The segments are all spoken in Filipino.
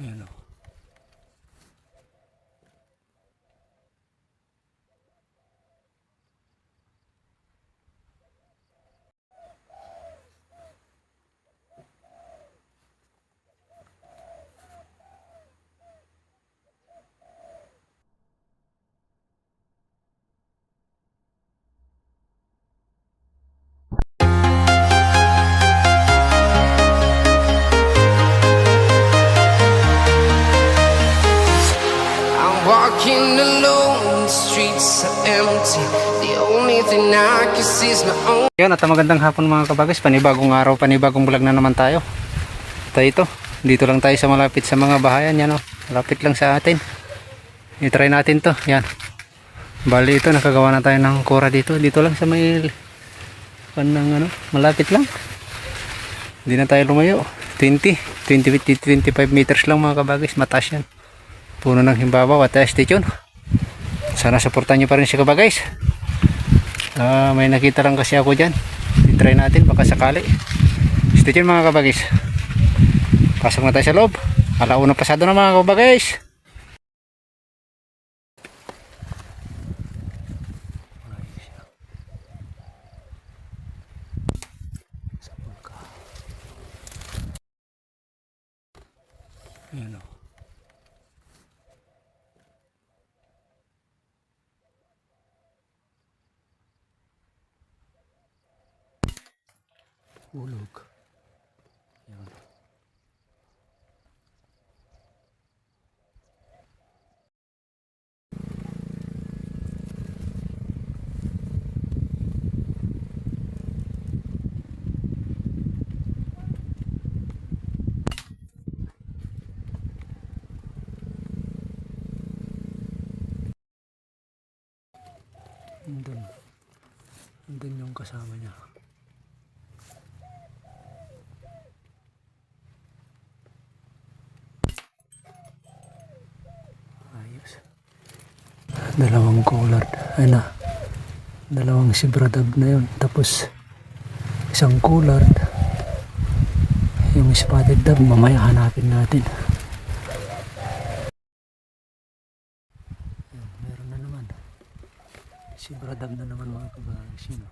Ayan o. Walking alone, the streets are empty. The only thing I can see is my own. Yan, at magandang hapon mga kabagis. Panibagong araw, panibagong vlog na naman tayo. Ito, dito lang tayo sa malapit sa mga bahayan. Yan o, malapit lang sa atin. I-try natin to. Yan. Bali ito, nakagawa na tayo ng kura dito. Dito lang sa may malapit lang. Hindi na tayo lumayo. 25 meters lang mga kabagis. Mataas yan. Puno ng himbabaw at station. Sana supportan nyo pa rin si kabagis. May nakita lang kasi ako dyan. I-try natin baka sakali. Station mga kabagis. Pasok na tayo sa loob. Alauna pasado na mga kabagis. Ayan o. Ulog. Yan. Andun yung kasama niya. Dalawang collard, dalawang sibradab na yun, tapos isang collard, yung spotted dab mamaya hanapin natin. Ayan, meron na naman sibradab na naman mga kabagis yun.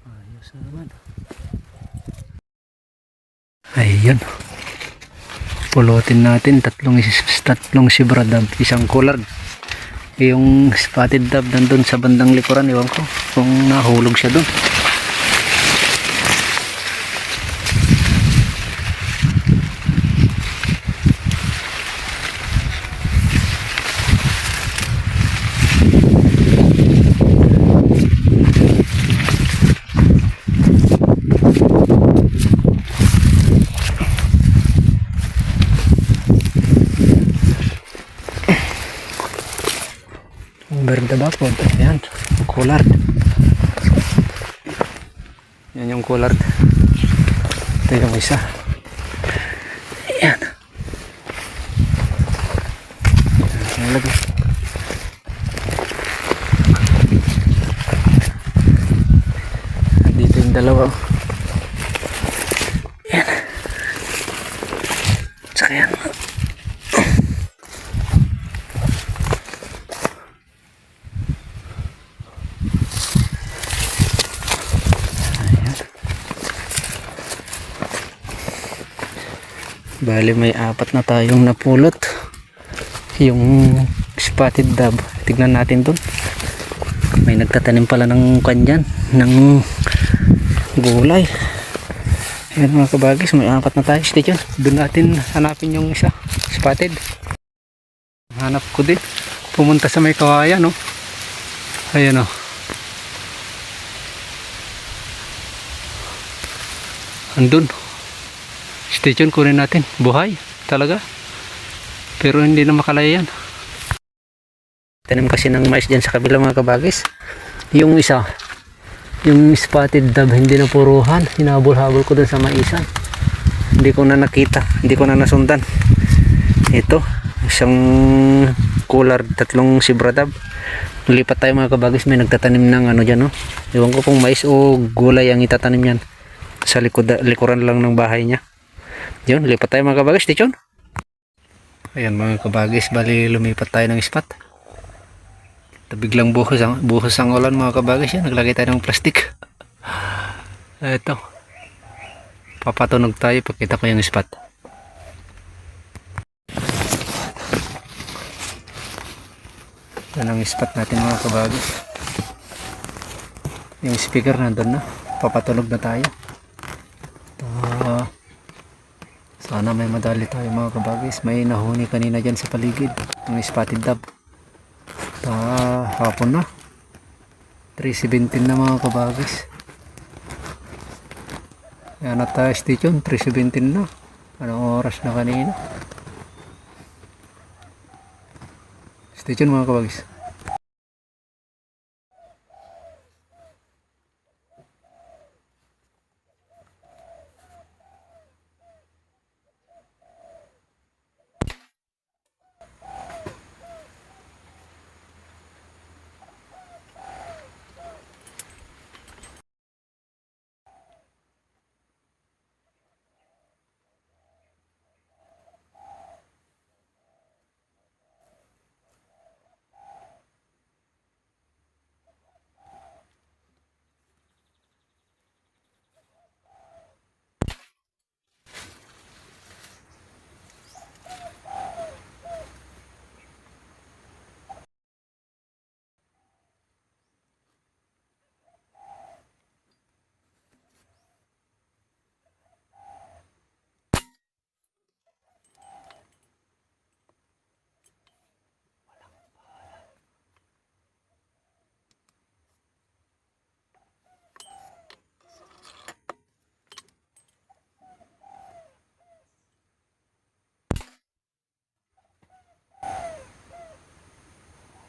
Ayos na naman. Ayun, pulutin natin tatlong sibradab, isang collard. Yung spotted dab nandun sa bandang likuran, iwan ko kung nahulog siya dun. Berde bapod. Ayan, collard. Yan yung collard. Ito yung isa. Ayan. Nalagay. Dito yung dalawa. Ayan. Saka yan. Bali may apat na tayong napulot. Yung spotted dab, tignan natin dun. May nagtatanim pala ng kanyan, ng gulay. Ayan mga kabagis, may apat na tayo. Stay tuned. Doon natin hanapin yung isa, spotted. Hanap ko din. Pumunta sa may kawayan, no? Ayan, no? Andun. Stay tuned, kunin natin. Buhay talaga. Pero hindi na makalaya yan. Tanim kasi ng mais dyan sa kabila mga kabagis. Yung isa, yung spotted dab, hindi na puruhan. Hinabol-habol ko dun sa maisan. Hindi ko na nakita. Hindi ko na nasundan. Ito, isang collard, tatlong sibradab. Lipat tayo mga kabagis. May nagtatanim ng ano dyan, no? Iwan ko kung mais o gulay ang itatanim yan. Sa likuran lang ng bahay niya. Yun, lipat tayo mga kabagis, Tichon. Ayan mga kabagis, bali lumipat tayo ng spot. Biglang buhos ang ulan mga kabagis yan. Naglagay tayo ng plastic. Ito. Papatunog tayo, pakita ko yung spot. Yan ang spot natin mga kabagis. Yung speaker nandun na. Papatunog na tayo. Sana may madali tayo mga kabagis. May nahuni kanina dyan sa paligid. Ang spotted dove. Hapon na. 3:17 na mga kabagis. Yan na tayo station. 3:17 na. Anong oras na kanina? Station mga kabagis.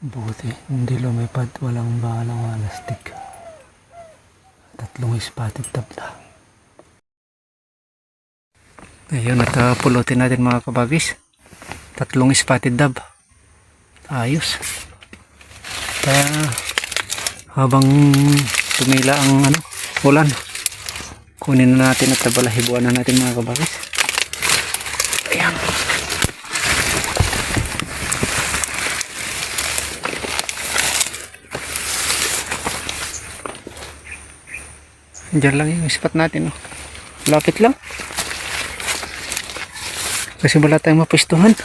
Buti, hindi lumipad, walang balang alastik. 3 spotted dove na. Ayun, at pulutin natin mga kabagis. 3 spotted dove. Ayos. Habang tumila ang ulan, kunin na natin at balahibuan na natin mga kabagis. Ayan. Diyan lang yung spot natin. Lapit lang. Kasi wala tayong mapistuhan.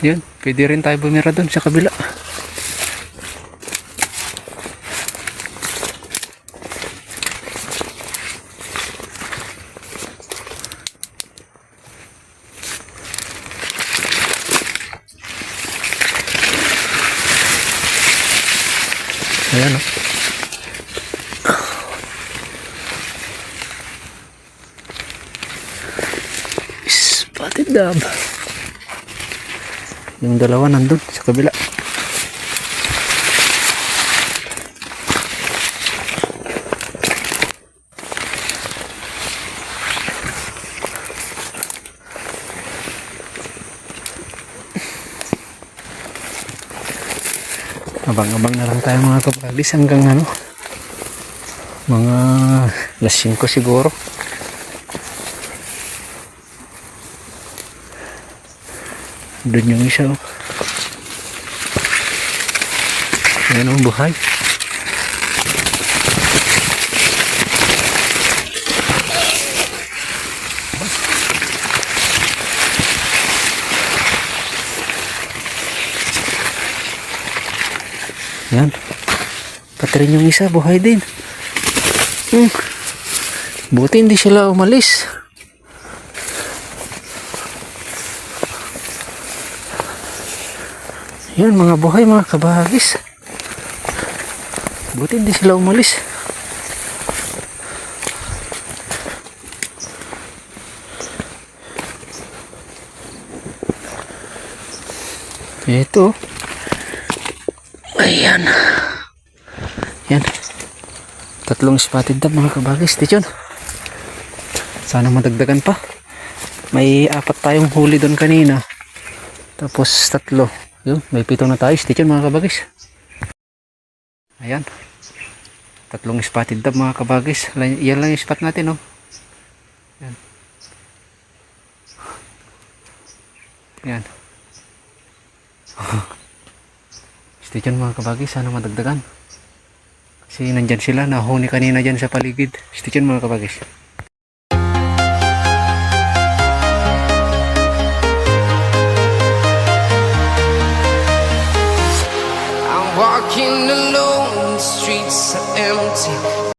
Yun, pwede rin tayo bumira doon sa kabila. Ayan o. Spotted dove. Yung dalawa nandun sa kabila. Abang-abang na lang tayo mga kabagis hanggang mga alas 5 siguro. Doon yung isa. Ayan ang buhay. Yan. Pati rin yung isa, buhay din. Buti hindi sila umalis. Yan mga buhay mga kabahagis. Buti hindi sila umalis. Ito. Ayan. Yan. 3 spotted dove mga kabagis. Tiyon. Sana madagdagan pa. May 4 tayong huli doon kanina. Tapos 3. Yun, may 7 na tayo. Tiyon mga kabagis. Ayan. Tatlong spotted dab mga kabagis. Yan lang yung spot natin, oh. Yan. Yan. Stay dyan mga kabagis. Sana madagdagan. Kasi nandyan sila. Nahuni kanina dyan sa paligid. Stay dyan mga kabagis. I'm walking alone, the streets are empty.